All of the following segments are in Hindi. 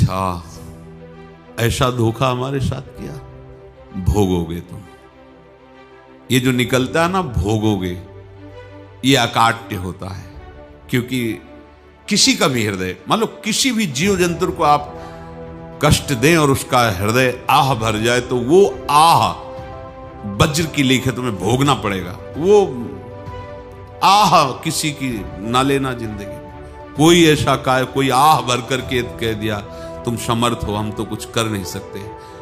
अच्छा, ऐसा धोखा हमारे साथ किया, भोगोगे तुम। ये जो निकलता है ना, भोगोगे, ये अकाट्य होता है। क्योंकि किसी का भी हृदय, मान लो किसी भी जीव जंतु को आप कष्ट दें और उसका हृदय आह भर जाए, तो वो आह वज्र की लीक है, तुम्हें भोगना पड़ेगा। वो आह किसी की ना लेना जिंदगी। कोई ऐसा कोई आह भर करके कह दिया तुम समर्थ हो, हम तो कुछ कर नहीं सकते,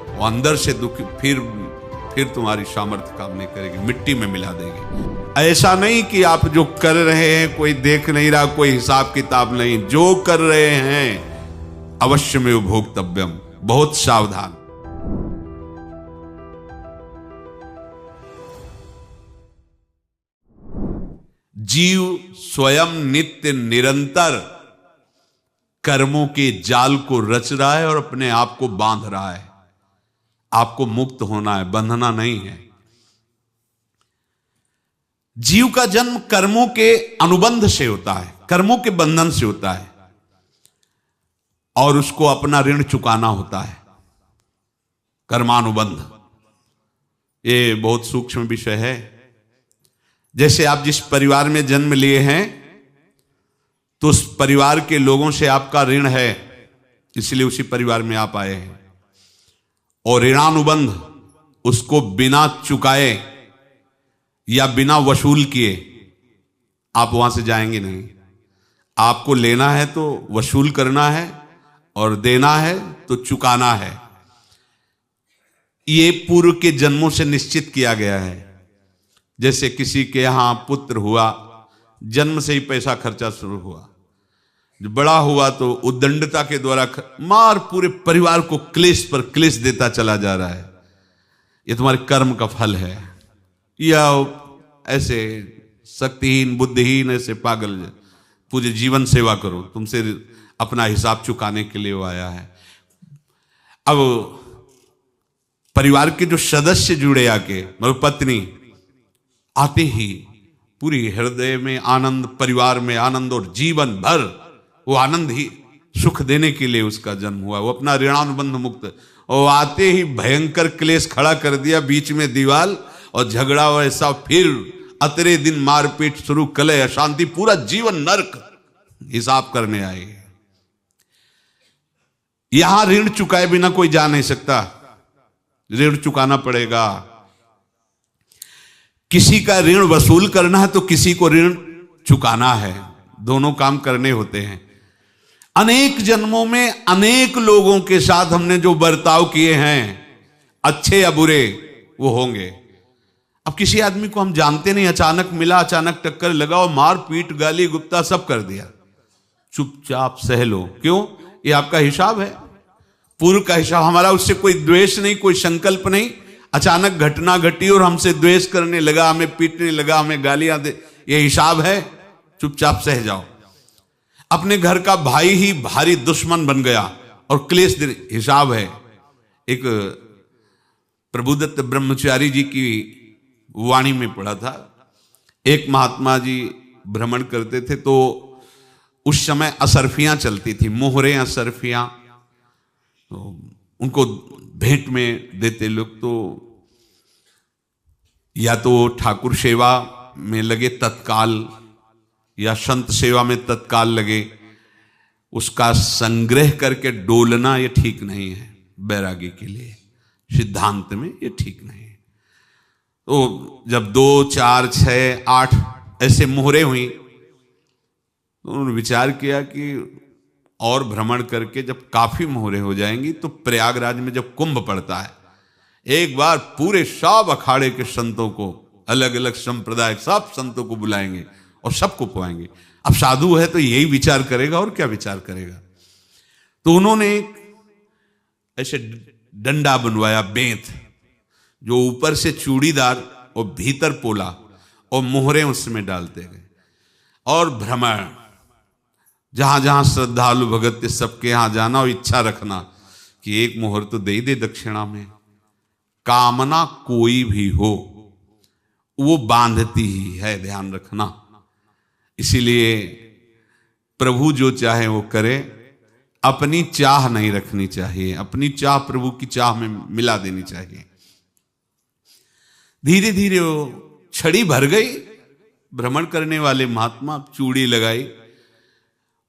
वो अंदर से दुखी, फिर तुम्हारी सामर्थ्य काम नहीं करेगी, मिट्टी में मिला देगी। ऐसा नहीं कि आप जो कर रहे हैं कोई देख नहीं रहा, कोई हिसाब किताब नहीं, जो कर रहे हैं अवश्य में भोक्तव्यम, बहुत सावधान। जीव स्वयं नित्य निरंतर कर्मों के जाल को रच रहा है और अपने आप को बांध रहा है। आपको मुक्त होना है, बंधना नहीं है। जीव का जन्म कर्मों के अनुबंध से होता है, कर्मों के बंधन से होता है, और उसको अपना ऋण चुकाना होता है। कर्मानुबंध ये बहुत सूक्ष्म विषय है। जैसे आप जिस परिवार में जन्म लिए हैं, तो उस परिवार के लोगों से आपका ऋण है, इसलिए उसी परिवार में आप आए हैं। और ऋणानुबंध, उसको बिना चुकाए या बिना वसूल किए आप वहां से जाएंगे नहीं। आपको लेना है तो वसूल करना है, और देना है तो चुकाना है। ये पूर्व के जन्मों से निश्चित किया गया है। जैसे किसी के यहां पुत्र हुआ, जन्म से ही पैसा खर्चा शुरू हुआ, जो बड़ा हुआ तो उद्दंडता के द्वारा मार पूरे परिवार को क्लेश पर क्लेश देता चला जा रहा है। ये तुम्हारे कर्म का फल है। या ऐसे शक्तिहीन बुद्धिहीन ऐसे पागल पूरे जीवन सेवा करो, तुमसे अपना हिसाब चुकाने के लिए वो आया है। अब परिवार के जो सदस्य जुड़े आके, मतलब पत्नी आते ही पूरी हृदय में आनंद, परिवार में आनंद, और जीवन भर वो आनंद ही सुख देने के लिए उसका जन्म हुआ। वो अपना ऋणानुबंध मुक्त, और आते ही भयंकर क्लेश खड़ा कर दिया, बीच में दीवाल और झगड़ा वैसा, फिर अतरे दिन मारपीट शुरू, कलह अशांति, पूरा जीवन नरक हिसाब करने आए। यहां ऋण चुकाए बिना कोई जा नहीं सकता, ऋण चुकाना पड़ेगा। किसी का ऋण वसूल करना है तो किसी को ऋण चुकाना है, दोनों काम करने होते हैं। अनेक जन्मों में अनेक लोगों के साथ हमने जो बर्ताव किए हैं, अच्छे या बुरे, वो होंगे। अब किसी आदमी को हम जानते नहीं, अचानक मिला, अचानक टक्कर लगा और मार पीट गाली गुप्ता सब कर दिया, चुपचाप सह लो। क्यों? ये आपका हिसाब है, पूर्व का हिसाब। हमारा उससे कोई द्वेष नहीं, कोई संकल्प नहीं। अचानक घटना घटी और हमसे द्वेष करने लगा, हमें पीटने लगा, हमें गालियां दे, ये हिसाब है, चुपचाप सह जाओ। अपने घर का भाई ही भारी दुश्मन बन गया और क्लेश दे, हिसाब है। एक प्रभुदत्त ब्रह्मचारी जी की वाणी में पढ़ा था, एक महात्मा जी भ्रमण करते थे, तो उस समय असरफियां चलती थी, मोहरे असरफियां, तो उनको भेंट में देते लोग। तो या तो ठाकुर सेवा में लगे तत्काल, या संत सेवा में तत्काल लगे, उसका संग्रह करके डोलना ये ठीक नहीं है बैरागी के लिए, सिद्धांत में ये ठीक नहीं है। तो जब 2, 4, 6, 8 ऐसे मोहरे हुई, तो उन्होंने विचार किया कि और भ्रमण करके जब काफी मोहरे हो जाएंगी तो प्रयागराज में जब कुंभ पड़ता है, एक बार पूरे सब अखाड़े के संतों को, अलग अलग संप्रदाय सब संतों को बुलाएंगे और सबको पुआएंगे। अब साधु है तो यही विचार करेगा, और क्या विचार करेगा। तो उन्होंने ऐसे डंडा बनवाया, बेंत, जो ऊपर से चूड़ीदार और भीतर पोला, और मोहरे उसमें डालते गए। और भ्रमण, जहां जहां श्रद्धालु भगत थे सबके यहां जाना और इच्छा रखना कि एक मोहर तो दे दे दक्षिणा में। कामना कोई भी हो वो बांधती ही है, ध्यान रखना। इसीलिए प्रभु जो चाहे वो करे, अपनी चाह नहीं रखनी चाहिए, अपनी चाह प्रभु की चाह में मिला देनी चाहिए। धीरे धीरे वो छड़ी भर गई। भ्रमण करने वाले महात्मा चूड़ी लगाई,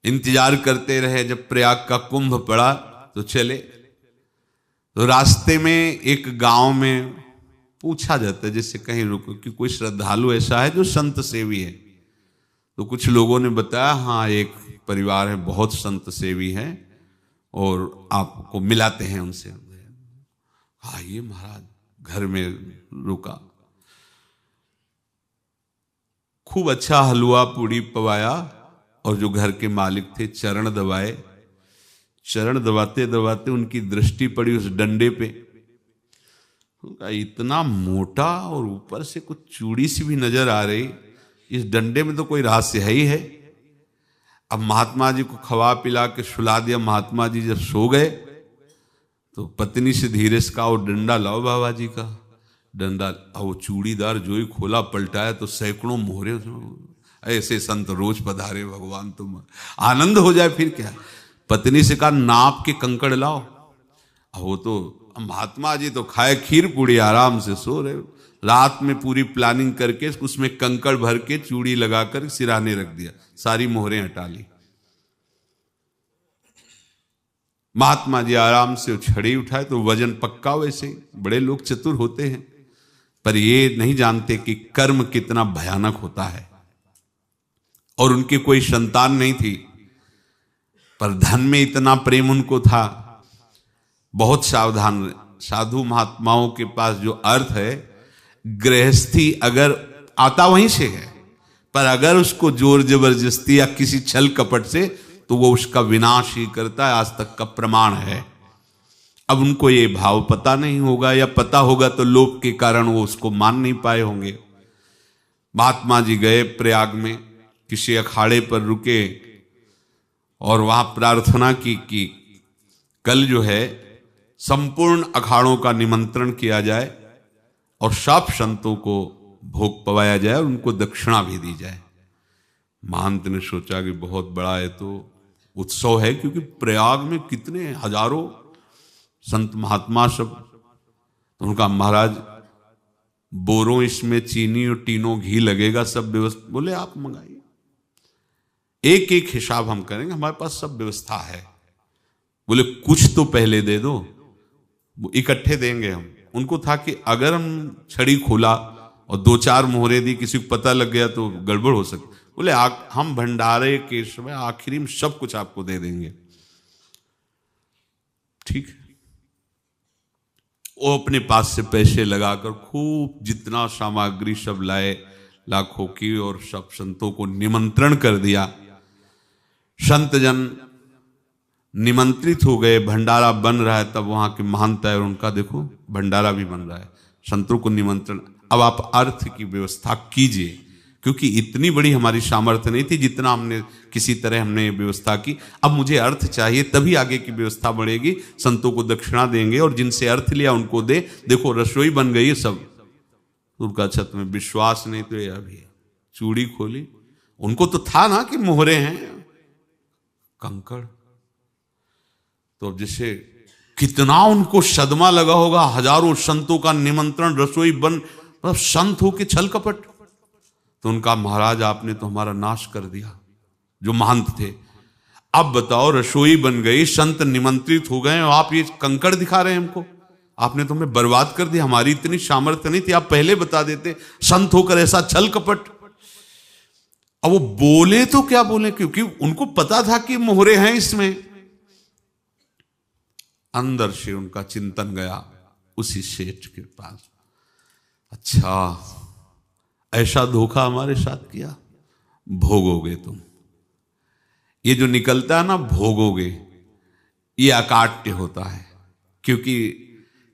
इंतजार करते रहे। जब प्रयाग का कुंभ पड़ा तो चले। तो रास्ते में एक गांव में पूछा जाता है, जैसे कहीं रुको कि कोई श्रद्धालु ऐसा है जो संत सेवी है। तो कुछ लोगों ने बताया, हाँ एक परिवार है बहुत संत सेवी है और आपको मिलाते हैं उनसे। आइए महाराज, घर में रुका। खूब अच्छा हलवा पूड़ी पवाया और जो घर के मालिक थे चरण दबाए। चरण दबाते दबाते उनकी दृष्टि पड़ी उस डंडे पे। इतना मोटा और ऊपर से कुछ चूड़ी सी भी नजर आ रही, इस डंडे में तो कोई रहस्य है ही है। अब महात्मा जी को खवा पिला के सुला दिया। महात्मा जी जब सो गए तो पत्नी से धीरे से कहा, वो डंडा लाओ बाबा जी का। डंडा, वो चूड़ीदार जो ही खोला पलटाया तो सैकड़ों मोहरे। ऐसे संत रोज पधारे भगवान, तुम आनंद हो जाए फिर क्या। पत्नी से कहा, नाप के कंकड़ लाओ। वो तो महात्मा जी तो खाए खीर पूड़ी, आराम से सो रहे। रात में पूरी प्लानिंग करके उसमें कंकड़ भर के चूड़ी लगाकर सिराने रख दिया, सारी मोहरें हटा ली। महात्मा जी आराम से छड़ी उठाए तो वजन पक्का। वैसे बड़े लोग चतुर होते हैं, पर ये नहीं जानते कि कर्म कितना भयानक होता है। और उनकी कोई संतान नहीं थी, पर धन में इतना प्रेम उनको था। बहुत सावधान। साधु महात्माओं के पास जो अर्थ है, गृहस्थी अगर आता वहीं से है, पर अगर उसको जोर जबरदस्ती या किसी छल कपट से, तो वो उसका विनाश ही करता है। आज तक का प्रमाण है। अब उनको ये भाव पता नहीं होगा, या पता होगा तो लोभ के कारण वो उसको मान नहीं पाए होंगे। महात्मा जी गए प्रयाग में, किसी अखाड़े पर रुके और वहां प्रार्थना की कि कल जो है संपूर्ण अखाड़ों का निमंत्रण किया जाए और सब संतों को भोग पवाया जाए और उनको दक्षिणा भी दी जाए। महंत ने सोचा कि बहुत बड़ा है तो उत्सव है, क्योंकि प्रयाग में कितने हजारों संत महात्मा सब। तो उनका, महाराज बोरों इसमें चीनी और टीनों घी लगेगा, सब व्यवस्था। बोले आप मंगाइए, एक एक हिसाब हम करेंगे, हमारे पास सब व्यवस्था है। बोले कुछ तो पहले दे दो, इकट्ठे देंगे हम। उनको था कि अगर हम छड़ी खोला और दो चार मोहरे दी, किसी को पता लग गया तो गड़बड़ हो सकती। बोले हम भंडारे के समय आखिरी में सब कुछ आपको दे देंगे। ठीक है। वो अपने पास से पैसे लगाकर खूब जितना सामग्री सब लाए, लाखों की, और सब संतों को निमंत्रण कर दिया। संत जन निमंत्रित हो गए, भंडारा बन रहा है। तब वहां के महंत है, उनका देखो भंडारा भी बन रहा है, संतों को निमंत्रण। अब आप अर्थ की व्यवस्था कीजिए, क्योंकि इतनी बड़ी हमारी सामर्थ्य नहीं थी जितना हमने किसी तरह हमने व्यवस्था की। अब मुझे अर्थ चाहिए, तभी आगे की व्यवस्था बढ़ेगी। संतों को दक्षिणा देंगे और जिनसे अर्थ लिया उनको दे। देखो रसोई बन गई है सब। उनका छत में विश्वास नहीं तो ये अभी चूड़ी खोली। उनको तो था ना कि मोहरे हैं, कंकड़। तो जैसे कितना उनको सदमा लगा होगा। हजारों संतों का निमंत्रण, रसोई बन, मतलब संत हो के छल कपट। तो उनका, महाराज आपने तो हमारा नाश कर दिया, जो महंत थे। अब बताओ, रसोई बन गई, संत निमंत्रित हो गए और आप ये कंकड़ दिखा रहे हैं हमको। आपने तो हमें बर्बाद कर दिया, हमारी इतनी सामर्थ्य नहीं थी, आप पहले बता देते। संत होकर ऐसा छल कपट। अब वो बोले तो क्या बोले, क्योंकि उनको पता था कि मोहरे हैं इसमें। अंदर से उनका चिंतन गया उसी सेठ के पास, अच्छा ऐसा धोखा हमारे साथ किया, भोगोगे तुम। ये जो निकलता है ना भोगोगे, ये अकाट्य होता है। क्योंकि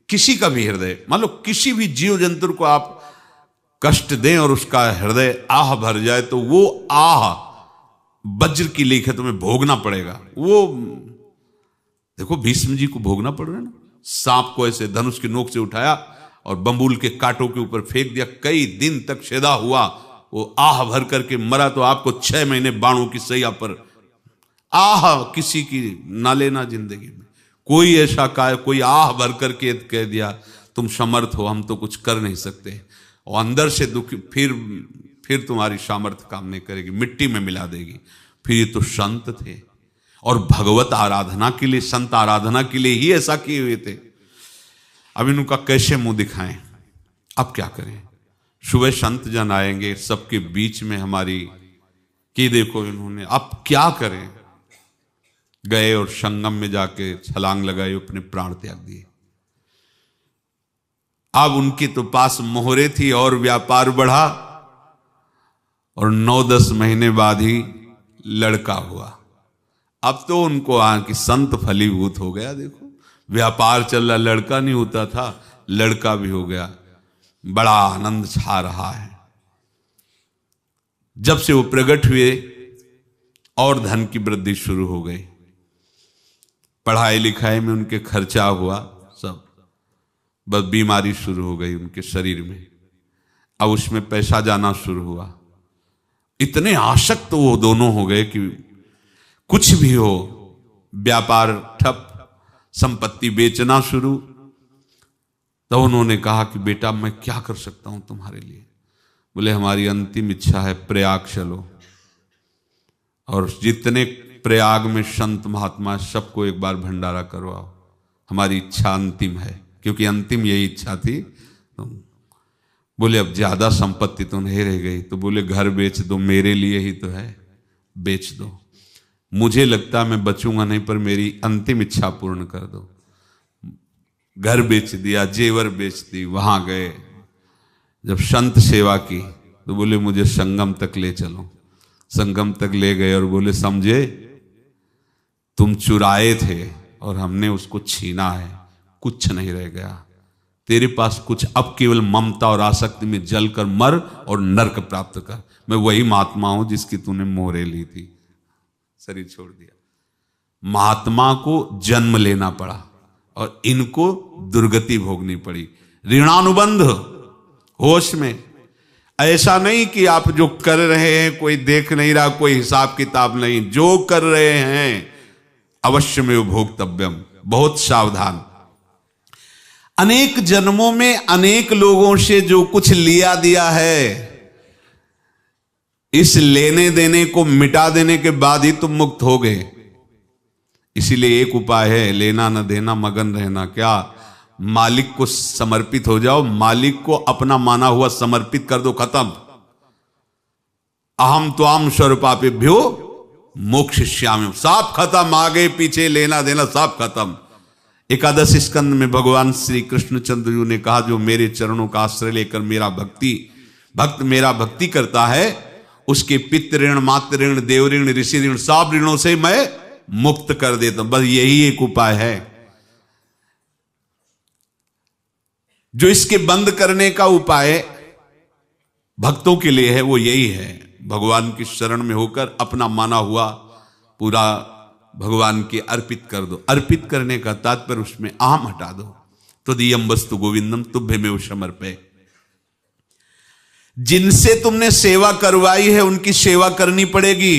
किसी का भी हृदय, मान लो किसी भी जीव जंतु को आप कष्ट दें और उसका हृदय आह भर जाए, तो वो आह वज्र की लेख है, तुम्हें भोगना पड़ेगा। वो देखो भीष्म जी को भोगना पड़ रहा है ना। सांप को ऐसे धनुष की नोक से उठाया और बंबूल के कांटों के ऊपर फेंक दिया, कई दिन तक छेदा हुआ, वो आह भर करके मरा। तो आपको 6 महीने बाणों की सैया पर आह किसी की ना लेना जिंदगी में। कोई ऐसा कोई आह भर करके कह दिया तुम समर्थ हो, हम तो कुछ कर नहीं सकते, और अंदर से दुखी, फिर तुम्हारी सामर्थ्य काम नहीं करेगी, मिट्टी में मिला देगी। फिर ये तो संत थे और भगवत आराधना के लिए, संत आराधना के लिए ही ऐसा किए हुए थे। अब इनका कैसे मुंह दिखाएं? अब क्या करें? सुबह संत जन आएंगे, सबके बीच में हमारी कि देखो इन्होंने, अब क्या करें? गए और संगम में जाके छलांग लगाई, अपने प्राण त्याग दिए। अब उनके तो पास मोहरे थी और व्यापार बढ़ा, और 9-10 महीने बाद ही लड़का हुआ। अब तो उनको कि संत फलीभूत हो गया। देखो व्यापार चल रहा, लड़का नहीं होता था, लड़का भी हो गया, बड़ा आनंद छा रहा है। जब से वो प्रकट हुए और धन की वृद्धि शुरू हो गई, पढ़ाई लिखाई में उनके खर्चा हुआ सब, बस बीमारी शुरू हो गई उनके शरीर में। अब उसमें पैसा जाना शुरू हुआ, इतने आसक्त तो वो दोनों हो गए कि कुछ भी हो, व्यापार ठप, संपत्ति बेचना शुरू। तो उन्होंने कहा कि बेटा मैं क्या कर सकता हूं तुम्हारे लिए? बोले हमारी अंतिम इच्छा है प्रयाग चलो, और जितने प्रयाग में संत महात्मा सबको एक बार भंडारा करवाओ, हमारी इच्छा अंतिम है, क्योंकि अंतिम यही इच्छा थी। तो बोले अब ज्यादा संपत्ति तो नहीं रह गई, तो बोले घर बेच दो, मेरे लिए ही तो है, बेच दो, मुझे लगता मैं बचूंगा नहीं, पर मेरी अंतिम इच्छा पूर्ण कर दो। घर बेच दिया, जेवर बेच दी। वहां गए, जब संत सेवा की तो बोले मुझे संगम तक ले चलो। संगम तक ले गए और बोले समझे तुम चुराए थे और हमने उसको छीना है, कुछ नहीं रह गया तेरे पास कुछ, अब केवल ममता और आसक्ति में जल कर मर और नरक प्राप्त कर। मैं वही महात्मा हूं जिसकी तूने मोहरे ली थी, शरीर छोड़ दिया। महात्मा को जन्म लेना पड़ा और इनको दुर्गति भोगनी पड़ी। ऋणानुबंध होश में, ऐसा नहीं कि आप जो कर रहे हैं कोई देख नहीं रहा, कोई हिसाब किताब नहीं, जो कर रहे हैं अवश्य में भोक्तव्यम, बहुत सावधान। अनेक जन्मों में अनेक लोगों से जो कुछ लिया दिया है, इस लेने देने को मिटा देने के बाद ही तुम मुक्त हो गए। इसीलिए एक उपाय है, लेना न देना मगन रहना। क्या? मालिक को समर्पित हो जाओ, मालिक को अपना माना हुआ समर्पित कर दो, खत्म। अहम त्वाम स्वरूपापेभ्यो मोक्षयिष्यामि, सब खत्म, आगे पीछे लेना देना सब खत्म। एकादश स्कंद में भगवान श्री कृष्णचंद्र जी ने कहा जो मेरे चरणों का आश्रय लेकर भक्त मेरा भक्ति करता है, उसके पितृ ऋण, मातृ ऋण, देव ऋण, ऋषि ऋण, सब ऋणों से मैं मुक्त कर देता हूं। बस यही एक उपाय है जो इसके बंद करने का उपाय भक्तों के लिए है, वो यही है, भगवान की शरण में होकर अपना माना हुआ पूरा भगवान के अर्पित कर दो। अर्पित करने का तात्पर्य उसमें अहम हटा दो। तो दियम वस्तु गोविंदम तुभ्यमेव समर्पये। जिनसे तुमने सेवा करवाई है उनकी सेवा करनी पड़ेगी,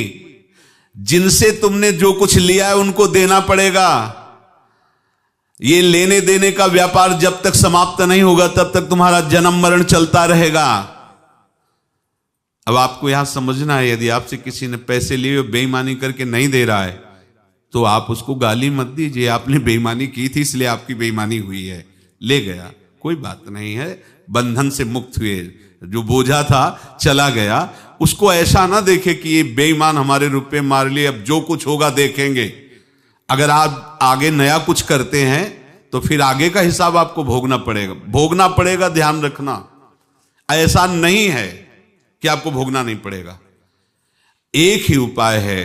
जिनसे तुमने जो कुछ लिया है उनको देना पड़ेगा। ये लेने देने का व्यापार जब तक समाप्त नहीं होगा तब तक तुम्हारा जन्म मरण चलता रहेगा। अब आपको यहां समझना है, यदि आपसे किसी ने पैसे लिए बेईमानी करके नहीं दे रहा है तो आप उसको गाली मत दीजिए, आपने बेईमानी की थी इसलिए आपकी बेईमानी हुई है, ले गया, कोई बात नहीं है, बंधन से मुक्त हुए, जो बोझा था चला गया। उसको ऐसा ना देखे कि ये बेईमान हमारे रुपए मार लिए, अब जो कुछ होगा देखेंगे। अगर आप आगे नया कुछ करते हैं तो फिर आगे का हिसाब आपको भोगना पड़ेगा, ध्यान रखना। ऐसा नहीं है कि आपको भोगना नहीं पड़ेगा। एक ही उपाय है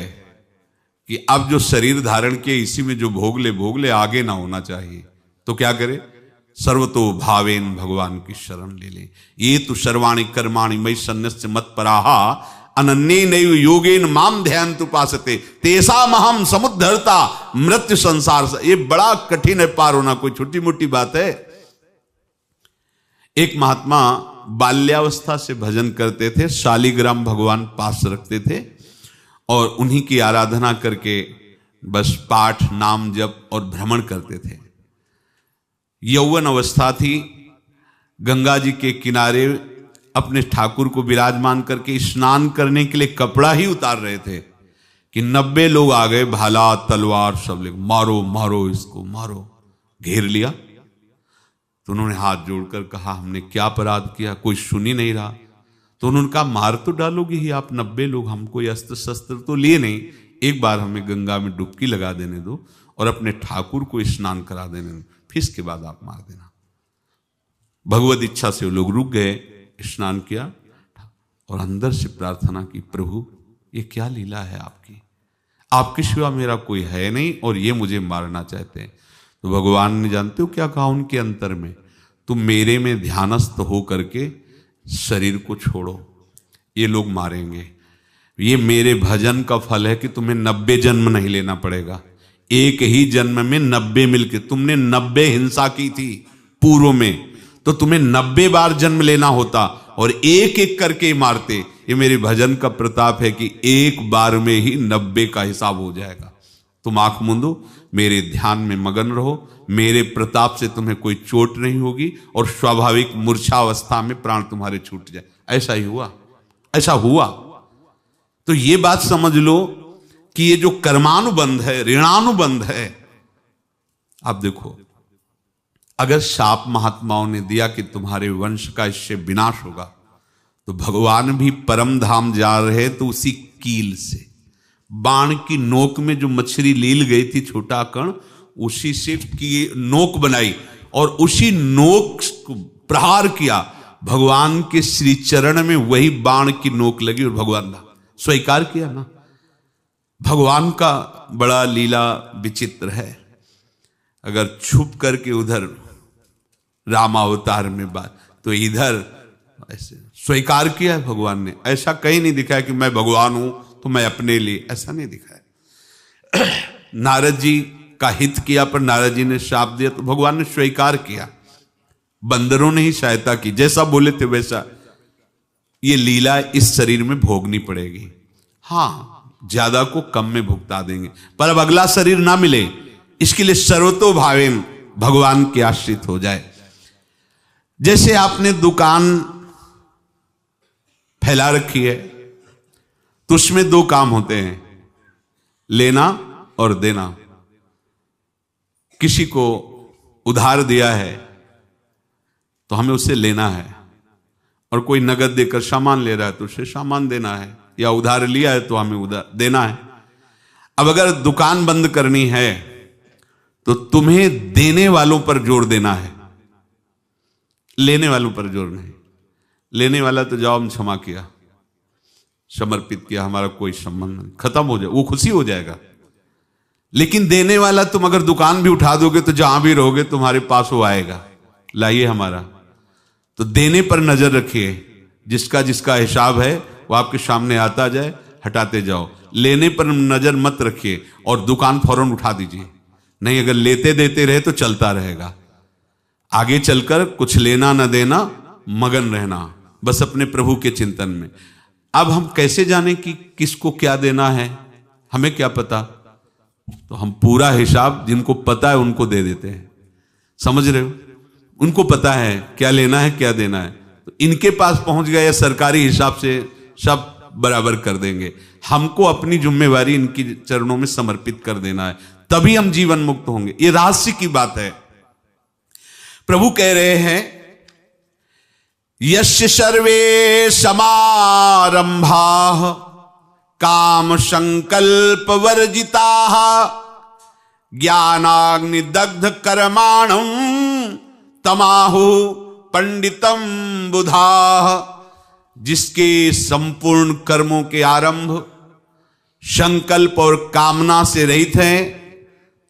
कि अब जो शरीर धारण किए इसी में जो भोग ले, आगे ना होना चाहिए। तो क्या करे? सर्वतो भावेन भगवान की शरण ले ले। ये तो सर्वाणि कर्माणि मयि सन्न्यस्य मत्पराहा अनन्ये नैव योगेन माम ध्यायन्तु उपासते तेषाम् अहं समुद्धर्ता मृत्यु संसार से। ये बड़ा कठिन है पार होना, कोई छोटी मोटी बात है। एक महात्मा बाल्यावस्था से भजन करते थे, शालिग्राम भगवान पास रखते थे और उन्हीं की आराधना करके बस पाठ, नाम, जप और भ्रमण करते थे। यौवन अवस्था थी, गंगा जी के किनारे अपने ठाकुर को विराजमान करके स्नान करने के लिए कपड़ा ही उतार रहे थे कि 90 लोग आ गए, भाला तलवार सब लेकर, मारो मारो इसको मारो, घेर लिया। तो उन्होंने हाथ जोड़कर कहा, हमने क्या अपराध किया, कोई सुन ही नहीं रहा। तो उन्होंने कहा, मार तो डालोगे ही आप 90 लोग, हमको अस्त्र शस्त्र तो लिए नहीं, एक बार हमें गंगा में डुबकी लगा देने दो और अपने ठाकुर को स्नान करा देने दो, फिर इसके बाद आप मार देना। भगवत इच्छा से वो लोग रुक गए, स्नान किया और अंदर से प्रार्थना की, प्रभु ये क्या लीला है आपकी, आपके सिवा मेरा कोई है नहीं और ये मुझे मारना चाहते हैं। तो भगवान ने, जानते हो क्या कहा उनके अंतर में, तुम मेरे में ध्यानस्थ हो करके शरीर को छोड़ो, ये लोग मारेंगे, ये मेरे भजन का फल है कि तुम्हें 90 जन्म नहीं लेना पड़ेगा, एक ही जन्म में 90 मिलके, तुमने 90 हिंसा की थी पूर्व में, तो तुम्हें 90 बार जन्म लेना होता और एक एक करके मारते। ये मेरे भजन का प्रताप है कि एक बार में ही 90 का हिसाब हो जाएगा। तुम आंख मूंदो, मेरे ध्यान में मगन रहो, मेरे प्रताप से तुम्हें कोई चोट नहीं होगी और स्वाभाविक मूर्छा अवस्था में प्राण तुम्हारे छूट जाए। ऐसा ही हुआ, ऐसा हुआ। तो ये बात समझ लो कि ये जो कर्मानुबंध है, ऋणानुबंध है। आप देखो, अगर शाप महात्माओं ने दिया कि तुम्हारे वंश का इससे विनाश होगा, तो भगवान भी परम धाम जा रहे तो उसी कील से, बाण की नोक में जो मछली लील गई थी, छोटा कण, उसी से की नोक बनाई और उसी नोक को प्रहार किया, भगवान के श्री चरण में वही बाण की नोक लगी और भगवान ने स्वीकार किया ना। भगवान का बड़ा लीला विचित्र है। अगर छुप करके उधर रामावतार में बात, तो इधर ऐसे स्वीकार किया है भगवान ने। ऐसा कहीं नहीं दिखाया कि मैं भगवान हूं तो मैं अपने लिए, ऐसा नहीं दिखाया। नारद जी का हित किया पर नारद जी ने शाप दिया तो भगवान ने स्वीकार किया। बंदरों ने ही सहायता की, जैसा बोले थे वैसा। ये लीला इस शरीर में भोगनी पड़ेगी। हाँ, ज्यादा को कम में भुगता देंगे, पर अब अगला शरीर ना मिले, इसके लिए सर्वतो भावेन भगवान के आश्रित हो जाए। जैसे आपने दुकान फैला रखी है तो उसमें दो काम होते हैं, लेना और देना। किसी को उधार दिया है तो हमें उससे लेना है, और कोई नगद देकर सामान ले रहा है तो उसे सामान देना है, या उधार लिया है तो हमें उधार देना है। अब अगर दुकान बंद करनी है तो तुम्हें देने वालों पर जोर देना है, लेने वालों पर जोर नहीं। लेने वाला तो जाओ हम क्षमा किया, समर्पित किया, हमारा कोई संबंध नहीं, खत्म हो जाए, वो खुशी हो जाएगा। लेकिन देने वाला, तुम अगर दुकान भी उठा दोगे तो जहां भी रहोगे तुम्हारे पास वो आएगा, लाइए हमारा। तो देने पर नजर रखिए, जिसका जिसका हिसाब है वो आपके सामने आता जाए, हटाते जाओ। लेने पर नजर मत रखिए और दुकान फौरन उठा दीजिए, नहीं अगर लेते देते रहे तो चलता रहेगा। आगे चलकर कुछ लेना न देना, मगन रहना बस अपने प्रभु के चिंतन में। अब हम कैसे जाने कि किसको क्या देना है, हमें क्या पता? तो हम पूरा हिसाब जिनको पता है उनको दे देते हैं, समझ रहे हो? उनको पता है क्या लेना है क्या देना है, तो इनके पास पहुंच गए, या सरकारी हिसाब से सब बराबर कर देंगे। हमको अपनी जिम्मेवारी इनकी चरणों में समर्पित कर देना है, तभी हम जीवन मुक्त होंगे। ये रहस्य की बात है। प्रभु कह रहे हैं, यस्य सर्वे समारंभाः काम संकल्प वर्जिताः ज्ञानाग्नि दग्ध कर्माणं तमाहु पंडितम बुधाः। जिसके संपूर्ण कर्मों के आरंभ संकल्प और कामना से रहित हैं,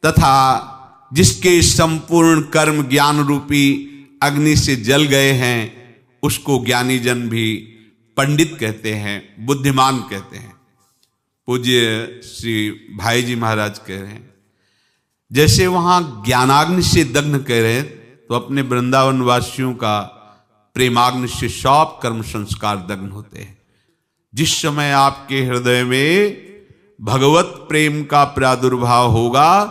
तथा जिसके संपूर्ण कर्म ज्ञान रूपी अग्नि से जल गए हैं, उसको ज्ञानी जन भी पंडित कहते हैं, बुद्धिमान कहते हैं। पूज्य श्री भाई जी महाराज कह रहे हैं, जैसे वहां ज्ञानाग्नि से दग्ध कह रहे हैं, तो अपने वृंदावन वासियों का प्रेमाग्नि से सब कर्म संस्कार दग्न होते हैं। जिस समय आपके हृदय में भगवत प्रेम का प्रादुर्भाव होगा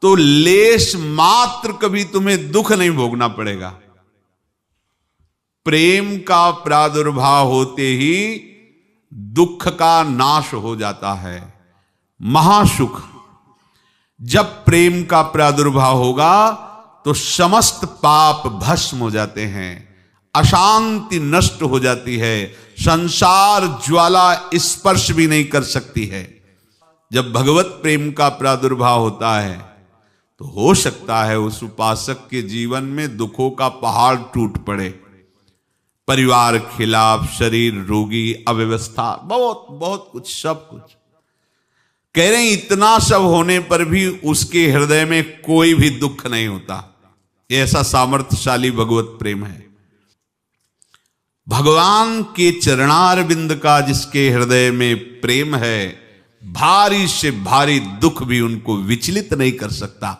तो लेश मात्र कभी तुम्हें दुख नहीं भोगना पड़ेगा। प्रेम का प्रादुर्भाव होते ही दुख का नाश हो जाता है, महासुख। जब प्रेम का प्रादुर्भाव होगा तो समस्त पाप भस्म हो जाते हैं, अशांति नष्ट हो जाती है, संसार ज्वाला स्पर्श भी नहीं कर सकती है। जब भगवत प्रेम का प्रादुर्भाव होता है तो हो सकता है उस उपासक के जीवन में दुखों का पहाड़ टूट पड़े, परिवार खिलाफ, शरीर रोगी, अव्यवस्था, बहुत बहुत कुछ, सब कुछ। कह रहे हैं इतना सब होने पर भी उसके हृदय में कोई भी दुख नहीं होता। ऐसा सामर्थ्यशाली भगवत प्रेम है। भगवान के चरणारविंद का जिसके हृदय में प्रेम है, भारी से भारी दुख भी उनको विचलित नहीं कर सकता।